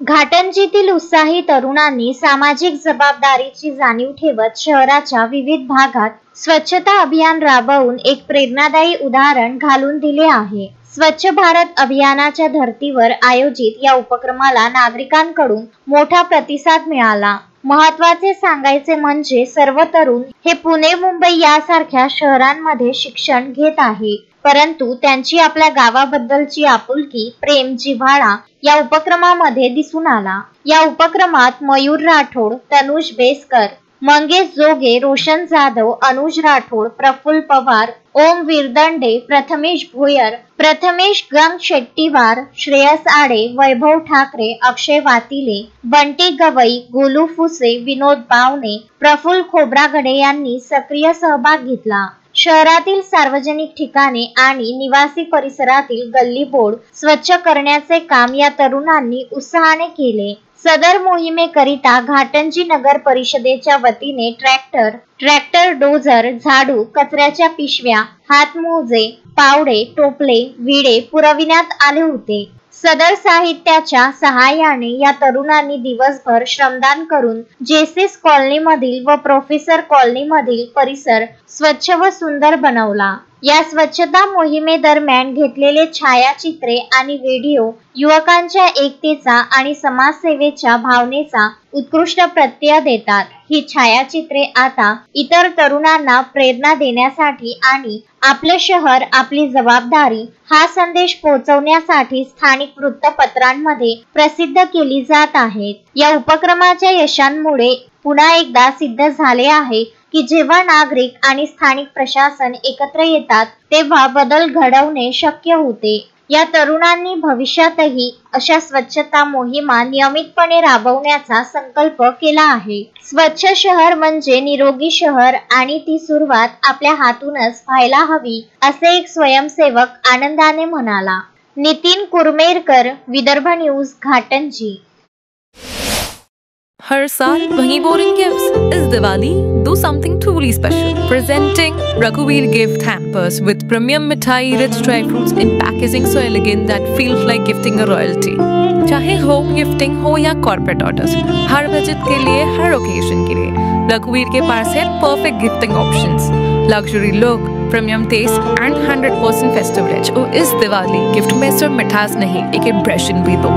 घाटंजीतील उत्साही तरुणांनी सामाजिक जबाबदारीची जाणीव ठेवत शहराच्या विविध भागात स्वच्छता अभियान राबवून एक प्रेरणादायी उदाहरण घालून दिले आहे। स्वच्छ भारत अभियानाच्या धर्तीवर आयोजित या उपक्रमाला नागरिकांकडून मोठा प्रतिसाद मिळाला। महत्त्वाचे सांगायचे म्हणजे सर्व तरुण हे पुणे, मुंबई यासारख्या शहरांमध्ये शिक्षण घेत आहे, परंतु त्यांची आपल्या गावाबद्दलची आपुलकी, प्रेम, जिव्हाळा या उपक्रमामध्ये दिसून आला। या उपक्रमात मयूर राठोड, तनुज बेसकर, मंगेश जोगे, रोशन जाधव, अनुज राठोड, प्रफुल्ल पवार, ओम विरदंडे, प्रथमेश भोयर, प्रथमेश गंगशेट्टीवार, श्रेयस आडे, वैभव ठाकरे, अक्षय वातिले, बंटी गवई, गोलू फुसे, विनोद बावणे, प्रफुल्ल खोब्रागडे यांनी सक्रिय सहभाग घेतला। शहरातील सार्वजनिक ठिकाणे आणि निवासी परिसरातील गल्ली बोर्ड स्वच्छ करण्याचे काम या तरुणांनी उत्साहाने केले। सदर मोहिमेकरिता घाटंजी नगर परिषदेच्या वतीने ट्रॅक्टर, डोझर, झाडू, कचऱ्याच्या पिशव्या, हातमोजे, पावडे, टोपले, विडे पुरविण्यात आले होते। सदर साहित्याच्या सहाय्याने या तरुणांनी दिवसभर श्रमदान करून जेसीस कॉलनीमधील व प्रोफेसर कॉलनीमधील परिसर स्वच्छ व सुंदर बनवला। या स्वच्छता मोहिमेदरम्यान घेतलेले छायाचित्रे आणि व्हिडिओ युवकांच्या एकतेचा आणि समाजसेवेच्या भावनेचा उत्कृष्ट प्रत्यय देतात। ही छायाचित्रे आता इतर तरुणांना प्रेरणा देण्यासाठी आणि आपले शहर आपली जबाबदारी हा संदेश पोहोचवण्यासाठी स्थानिक वृत्तपत्रांमध्ये प्रसिद्ध केली जात आहेत। या उपक्रमाच्या यशांमुळे पुन्हा एकदा सिद्ध झाले आहे की जेव्हा नागरिक आणि स्थानिक प्रशासन एकत्र येतात तेव्हा बदल घडवणे शक्य होते। या तरुणांनी भविष्यातही अशा स्वच्छता मोहिमा नियमितपणे राबवण्याचा संकल्प केला आहे। स्वच्छ शहर म्हणजे निरोगी शहर आणि ती सुरुवात आपल्या हातूनच व्हायला हवी, असे एक स्वयंसेवक आनंदाने म्हणाला। नितीन कुरमेरकर, विदर्भ न्यूज, घाटंजी। हर साल वही boring gifts, is Diwali do something truly special. Presenting Raghuveer Gift Hampers with premium mithai rich dry fruits in packaging so elegant that feels like gifting a royalty. चाहे होम गिफ्टिंग हो या कॉर्पोरेट ऑर्डर्स, हर budget के लिए, हर occasion के लिए रघुवीर के pass है perfect gifting options. Luxury look, premium taste end 100% festive rich. इस Diwali gift में सिर्फ मिठास नहीं, एक इम्प्रेशन भी दो।